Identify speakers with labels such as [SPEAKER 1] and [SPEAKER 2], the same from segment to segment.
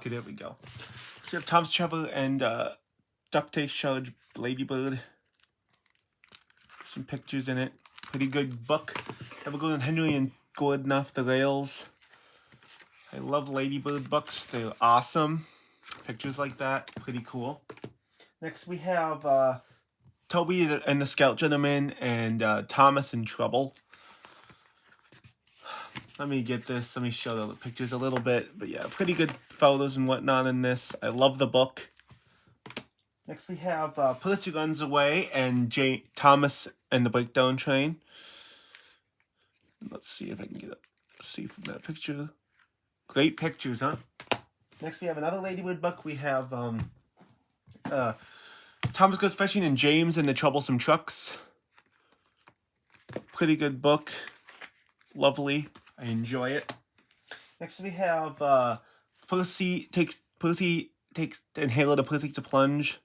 [SPEAKER 1] Okay, there we go. So you have Tom's Travel and Duct Tape Showed Ladybird. Some pictures in it. Pretty good book. Have a good one, Henry and Gordon Off the Rails. I love Ladybird books. They're awesome. Pictures like that. Pretty cool. Next we have Toby and the Scout Gentleman and Thomas in Trouble. Let me get this. Let me show the pictures a little bit. But yeah, pretty good photos and whatnot in this. I love the book. Next we have Percy Runs Away and Thomas and the Breakdown Train. Let's see if I can get a see from that picture. Great pictures, huh? Next we have another Ladybird book. We have Thomas Goes Fishing and James and the Troublesome Trucks. Pretty good book. Lovely. I enjoy it. Next we have Percy takes and Halo to Percy Takes a Plunge.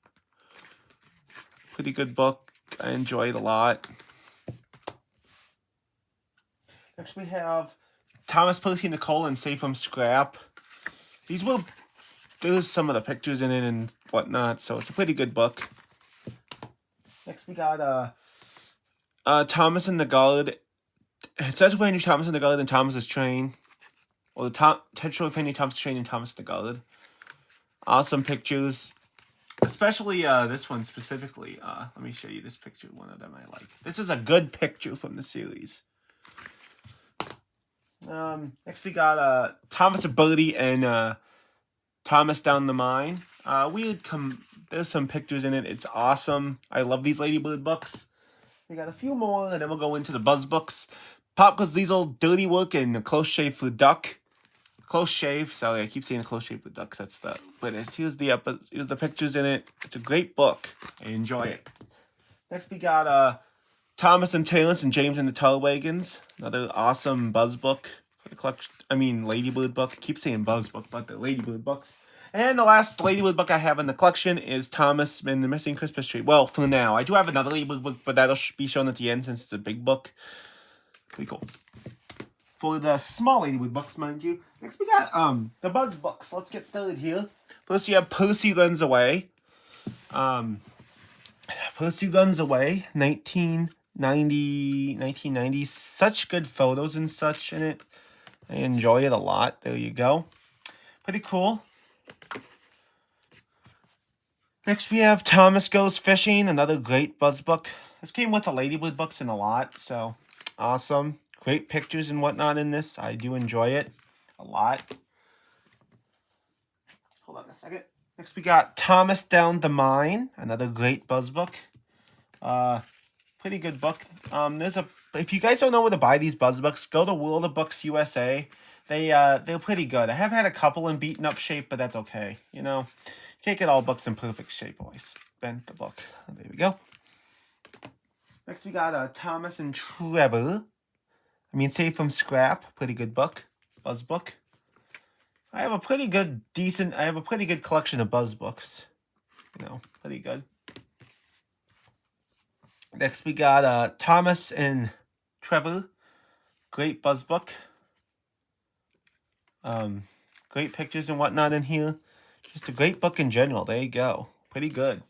[SPEAKER 1] Pretty good book. I enjoy it a lot. Next we have Thomas, Percy, Nicole, and Save from Scrap. There's some of the pictures in it and whatnot, so it's a pretty good book. Next we got Thomas and the Guard. It says when you Thomas and the Guard and Thomas's Train. Or the Tetra Penny Thomas Train and Thomas the Guard. Awesome pictures. Especially this one specifically. Let me show you this picture. One of them I like. This is a good picture from the series. Next we got Thomas and Birdie and Thomas Down the Mine. There's some pictures in it. It's awesome. I love these Ladybird books. We got a few more, and then we'll go into the Buzz books. Pop Goes Diesel, Dirty Work, and Close Shave for Duck. Close Shave. Sorry, I keep saying Close Shave for Ducks. That's the British. Here's the pictures in it. It's a great book. I enjoy it. Next we got Thomas and Terrence and James and the Tallwagons. Another awesome Buzz book for the collection. Ladybird book. I keep saying Buzz book, but the Ladybird books. And the last Ladybird book I have in the collection is Thomas and the Missing Christmas Tree. Well, for now. I do have another Ladybird book, but that'll be shown at the end since it's a big book. Pretty cool. For the small Ladybird books, mind you. Next we got the Buzz books. Let's get started here. First you have Percy Runs Away. Percy Runs Away, 1990. Such good photos and such in it. I enjoy it a lot. There you go. Pretty cool. Next we have Thomas Goes Fishing, another great Buzz book. This came with the Ladybird books in a lot, so awesome. Great pictures and whatnot in this. I do enjoy it a lot. Hold on a second. Next we got Thomas Down the Mine, another great Buzz book. Pretty good book. If you guys don't know where to buy these Buzz books, go to World of Books USA. They're pretty good. I have had a couple in beaten up shape, but that's okay. You know, can't get all books in perfect shape. Always bent the book. There we go. Next we got Thomas and Trevor. Save from Scrap. Pretty good book. Buzz book. I have a pretty good collection of Buzz books. You know, pretty good. Next we got Thomas and Trevor. Great Buzz book. Great pictures and whatnot in here. Just a great book in general. There you go. Pretty good.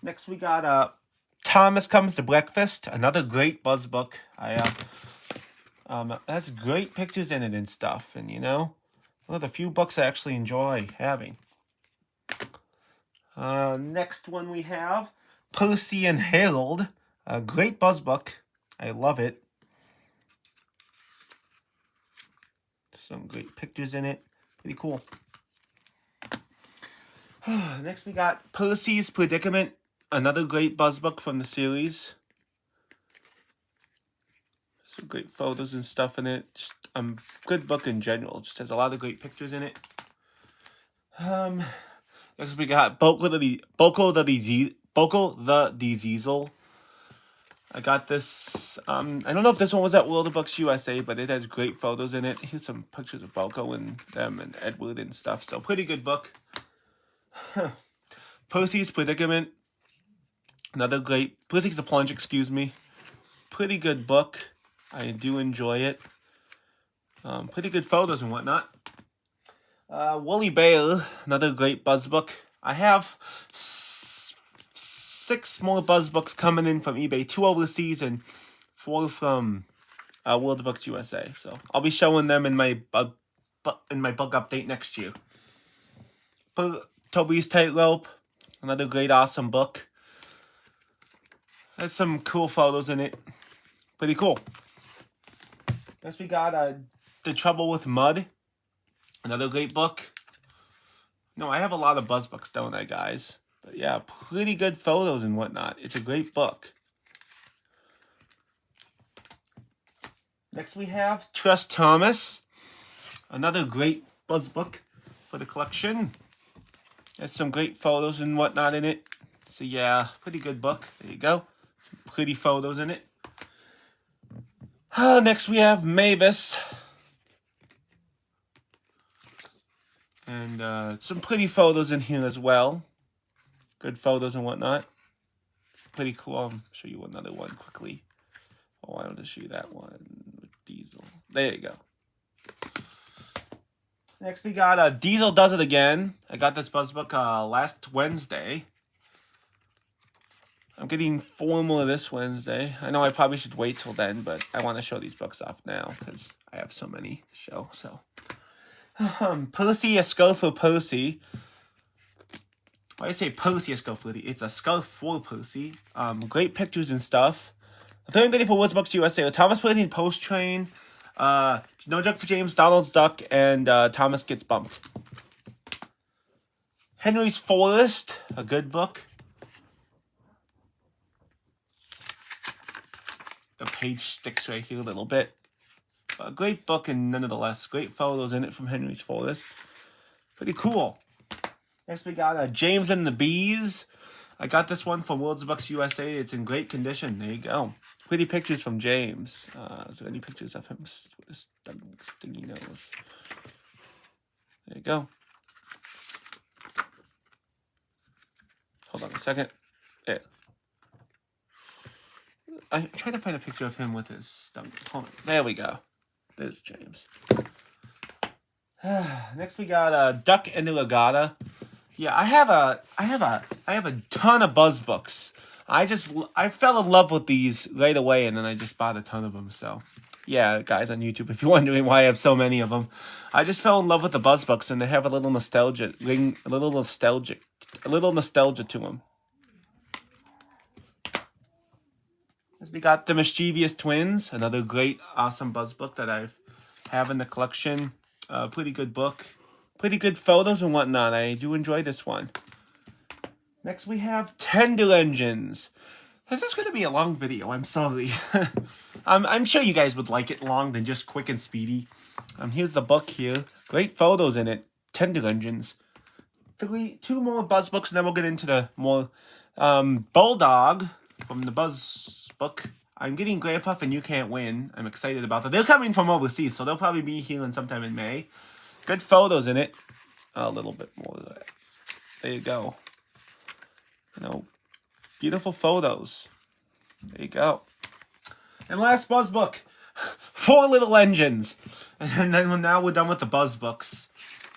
[SPEAKER 1] Next we got Thomas Comes to Breakfast. Another great Buzz book. Has great pictures in it and stuff. And you know, one of the few books I actually enjoy having. Next one we have Percy and Harold. A great Buzz book. I love it. Some great pictures in it. Pretty cool. Next we got Percy's Predicament. Another great Buzz book from the series. Some great photos and stuff in it. Just good book in general. Just has a lot of great pictures in it. Next we got Boko the Diesel. I got this. I don't know if this one was at World of Books USA, but it has great photos in it. Here's some pictures of Boko and them and Edward and stuff. So pretty good book. Percy's Predicament. Another great. Percy Takes a Plunge, excuse me. Pretty good book. I do enjoy it. Pretty good photos and whatnot. Woolly Bale, another great buzz book. I have 6 more buzz books coming in from eBay, 2 overseas and 4 from World Books USA. So I'll be showing them in my book update next year. Toby's Tightrope, another great, awesome book. There's some cool photos in it. Pretty cool. Next we got The Trouble with Mud, another great book. No, I have a lot of buzz books, don't I, guys? But yeah, pretty good photos and whatnot. It's a great book. Next we have Trust Thomas, another great buzz book for the collection. There's some great photos and whatnot in it. So yeah, pretty good book. There you go. Some pretty photos in it. Next we have Mavis. And some pretty photos in here as well. Good photos and whatnot. Pretty cool. I'll show you another one quickly. Oh, I wanted to show you that one with Diesel. There you go. Next we got Diesel Does It Again. I got this buzz book last Wednesday. I'm getting 4 more this Wednesday. I know I probably should wait till then, but I want to show these books off now because I have so many to show. So, Percy, A Skull for Percy. When I say Percy, A Skull for Percy, it's a skull for Percy. Great pictures and stuff. The third video for World Books USA. Thomas Percy and Post Train. No Joke for James, Donald's Duck, and Thomas Gets Bumped. Henry's Forest, a good book. The page sticks right here a little bit. A great book, and nonetheless, great photos in it from Henry's Forest. Pretty cool. Next we got James and the Bees. I got this one from World Books USA. It's in great condition. There you go. Pretty pictures from James. Is there any pictures of him with his stingy nose? There you go. Hold on a second. There. I'm trying to find a picture of him with his stomach. Hold on. There we go. There's James. Next we got Duck and the Regatta. Yeah, I have a ton of buzz books. I fell in love with these right away, and then I just bought a ton of them. So, yeah, guys on YouTube, if you're wondering why I have so many of them, I just fell in love with the buzz books, and they have a little nostalgia to them. We got The Mischievous Twins, another great, awesome buzz book that I have in the collection. Pretty good book. Pretty good photos and whatnot. I do enjoy this one. Next we have Tender Engines. This is going to be a long video. I'm sorry. I'm sure you guys would like it long than just quick and speedy. Here's the book here. Great photos in it. Tender Engines. 2 more buzz books, and then we'll get into the more Bulldog from the buzz book. I'm getting Grey Puff and You Can't Win. I'm excited about that. They're coming from overseas, so they'll probably be here sometime in May. Good photos in it. A little bit more of that. There you go. You know, beautiful photos. There you go. And last buzz book, 4 Little Engines. And then now we're done with the buzz books.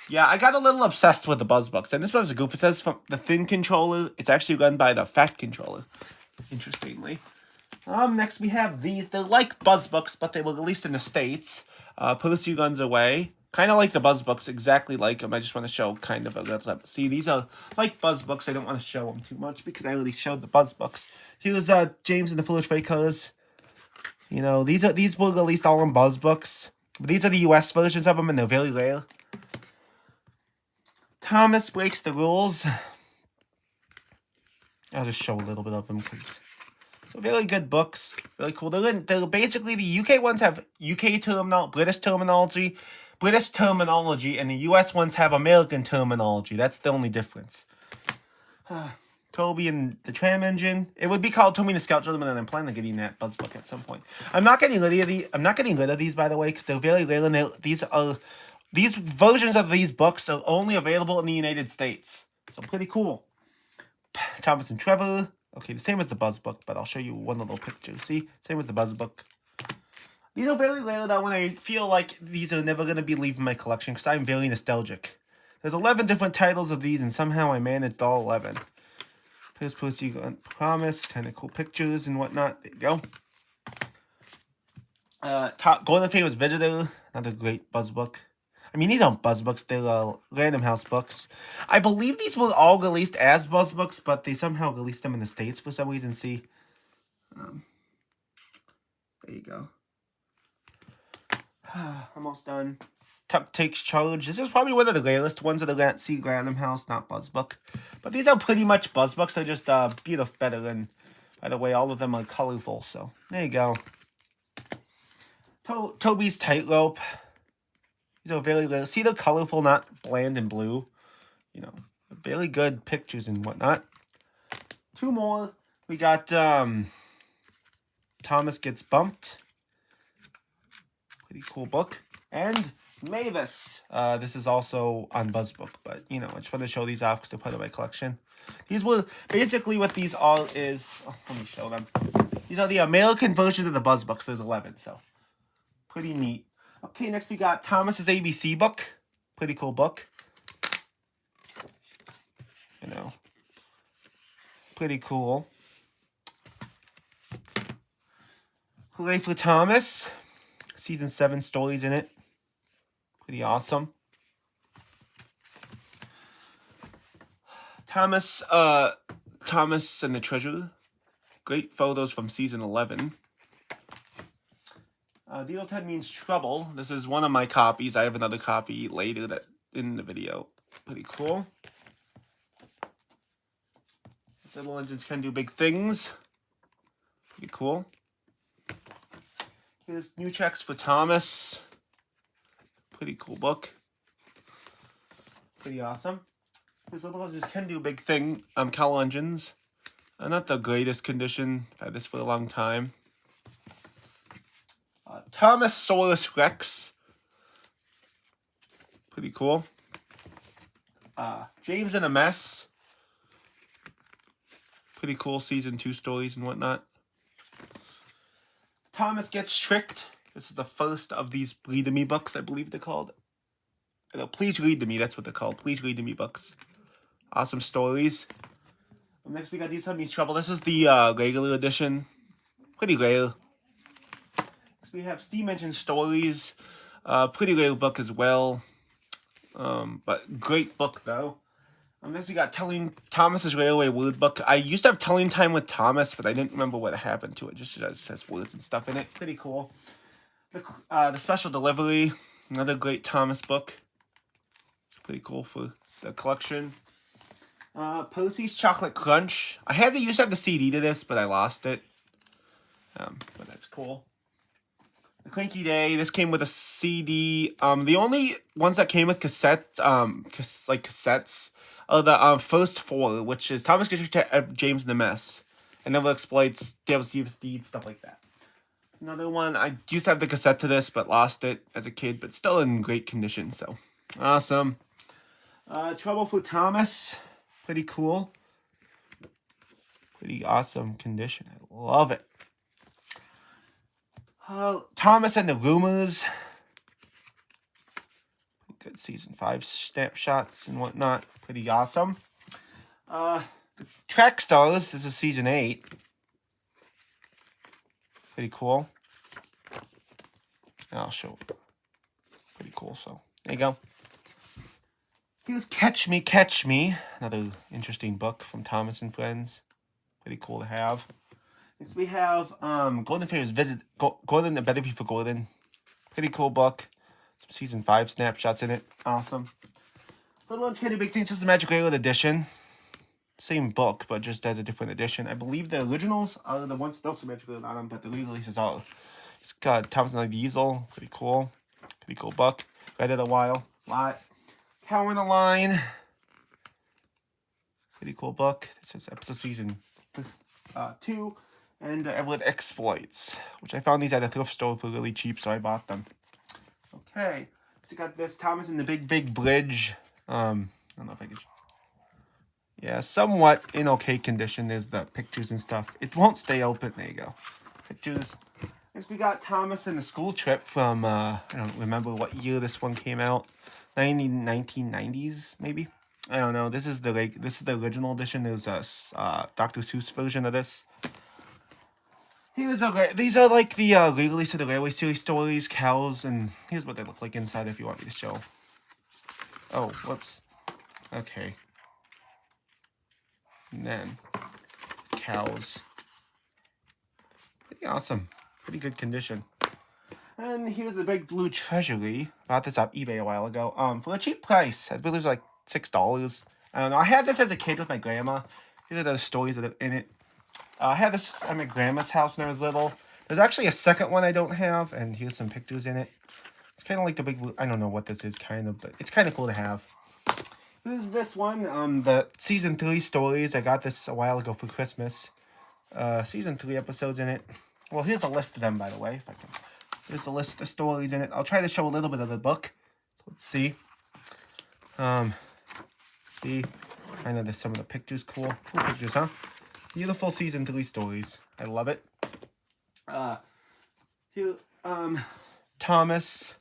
[SPEAKER 1] Yeah, I got a little obsessed with the buzz books. And this one's a goof. It says from the thin controller. It's actually run by the fat controller. Interestingly. Next we have these. They're like buzz books, but they were released in the States. Percy Runs Away. Kind of like the buzz books, exactly like them. I just want to show kind of a little. See, these are like buzz books. I don't want to show them too much because I already showed the buzz books. Here's James and the Foolish Freight Cars. You know, these were released all in buzz books. But these are the US versions of them, and they're very rare. Thomas Breaks the Rules. I'll just show a little bit of them because. So really good books, really cool. They're basically the UK ones have UK British terminology, and the US ones have American terminology. That's the only difference. Toby and the Tram Engine. It would be called Toby and the Scout Gentleman, and I'm planning on getting that buzz book at some point. I'm not getting rid of these, by the way, because they're very rare. And these versions of these books are only available in the United States. So pretty cool. Thomas and Trevor. Okay, the same as the buzz book, but I'll show you one little picture. See? Same as the buzz book. These are very rare, though, when I feel like these are never going to be leaving my collection, because I'm very nostalgic. There's 11 different titles of these, and somehow I managed all 11. Here's Pussy Promise, kind of cool pictures and whatnot. There you go. Golden Famous Visitor, another great buzz book. I mean, these aren't buzz books, they're Random House books. I believe these were all released as buzz books, but they somehow released them in the States for some reason. See? There you go. Almost done. Tuck Takes Charge. This is probably one of the rarest ones of the Random House, not buzz book. But these are pretty much buzz books. They're just beautiful, better, and by the way, all of them are colorful. So there you go. Toby's Tightrope. These are very rare. See, they're colorful, not bland and blue. You know, very good pictures and whatnot. Two more. We got Thomas Gets Bumped. Pretty cool book. And Mavis. This is also on BuzzBook, but you know, I just want to show these off because they're part of my collection. These were basically what these all is. Oh, let me show them. These are the American versions of the BuzzBooks. There's 11, so pretty neat. Okay, next we got Thomas's ABC book. Pretty cool book. You know, pretty cool. Hooray for Thomas. Season 7 stories in it. Pretty awesome. Thomas and the Treasury. Great photos from season 11. Deal 10 means trouble. This is one of my copies. I have another copy later that in the video. Pretty cool. Little engines can do big things. Pretty cool. Here's New Checks for Thomas. Pretty cool book. Pretty awesome. Here's Little Engines Can Do Big Thing. Cowl Engines. Not the greatest condition. I've had this for a long time. Thomas Solus Rex. Pretty cool. James in a Mess. Pretty cool season 2 stories and whatnot. Thomas Gets Tricked. This is the first of these Read to Me books, I believe they're called. No, Please Read to Me, that's what they're called. Please Read to Me books. Awesome stories. Next we got These Means Trouble. This is the regular edition. Pretty rare. Next we have Steam Engine Stories. Pretty rare book as well. But great book though. Next we got Thomas's Railway Word Book. I used to have Telling Time with Thomas, but I didn't remember what happened to it. Just has words and stuff in it. Pretty cool. The Special Delivery. Another great Thomas book. Pretty cool for the collection. Percy's Chocolate Crunch. I used to have the CD to this, but I lost it. But that's cool. The Cranky Day. This came with a CD. The only ones that came with cassettes are the first 4, which is Thomas Gets Tricked, James in the Mess, and Never Exploits, Devil's Deeds, stuff like that. Another one, I used to have the cassette to this, but lost it as a kid, but still in great condition, so awesome. Trouble for Thomas, pretty cool. Pretty awesome condition, I love it. Thomas and the Rumors. Good season 5 snapshots and whatnot. Pretty awesome. Track Stars. This is season 8. Pretty cool. And I'll show it. Pretty cool. So there you go. Here's Catch Me, Catch Me. Another interesting book from Thomas and Friends. Pretty cool to have. Next we have Golden Fairies Visit. Gordon, A Better View for Gordon. Pretty cool book. Season 5 snapshots in it. Awesome. Little Lunch Candy Big Things. This is the Magic Railroad edition. Same book, but just as a different edition. I believe the originals are the ones that don't say Magic Railroad on them, but the re-releases are. It's got Thomas and the Diesel. Pretty cool. Pretty cool book. Read it a while. Lot. Cow in the Line. Pretty cool book. This is episode season 2. And Everett Exploits, which I found these at a thrift store for really cheap, so I bought them. Okay, so you got this Thomas and the Big Bridge. I don't know if I could. Yeah, somewhat in okay condition. There's the pictures and stuff. It won't stay open. There you go. Pictures. Next, we got Thomas and the School Trip from, I don't remember what year this one came out. 1990s maybe. I don't know. This is the original edition. There's a Dr. Seuss version of this. These are like the re-release of the Railway Series stories, cows, and here's what they look like inside if you want me to show. Oh, whoops. Okay. And then cows. Pretty awesome. Pretty good condition. And here's the big blue treasury. Bought this off eBay a while ago. For a cheap price. I believe it was like $6. I don't know. I had this as a kid with my grandma. These are the stories that are in it. I had this at my grandma's house when I was little. There's actually a second one I don't have, and here's some pictures in it. It's kind of like the big blue. I don't know what this is, kind of, but it's kind of cool to have. Here's this one. The season 3 stories. I got this a while ago for Christmas. Season 3 episodes in it. Well, here's a list of them, by the way. If I can. Here's a list of the stories in it. I'll try to show a little bit of the book. Let's see. See. I know there's some of the pictures. Cool pictures, huh? Beautiful season 3 stories. I love it. Here, Thomas.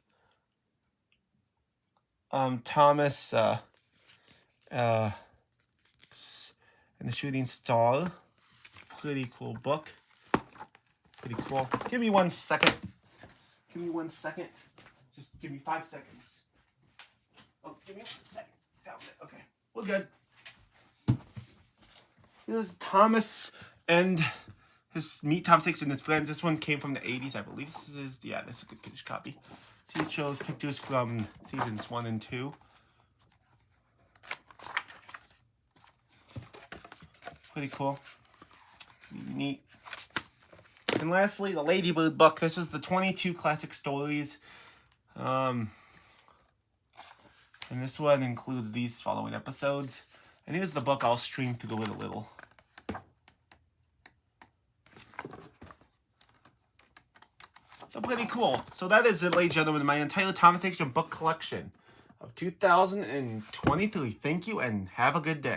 [SPEAKER 1] Thomas. And the Shooting Star. Pretty cool book. Pretty cool. Give me 1 second. Give me 1 second. Just give me 5 seconds. Oh, give me 1 second. Found it. Okay, we're good. Here's Thomas and Meet Thomas Hicks and his friends. This one came from the 80s, I believe. This is a good British copy. See, it shows pictures from seasons 1 and 2. Pretty cool. Pretty neat. And lastly, the Ladybird book. This is the 22 classic stories. And this one includes these following episodes. And here's the book I'll stream through it a little. So pretty cool. So that is it, ladies and gentlemen, my entire Thomas Hicks book collection of 2023. Thank you and have a good day.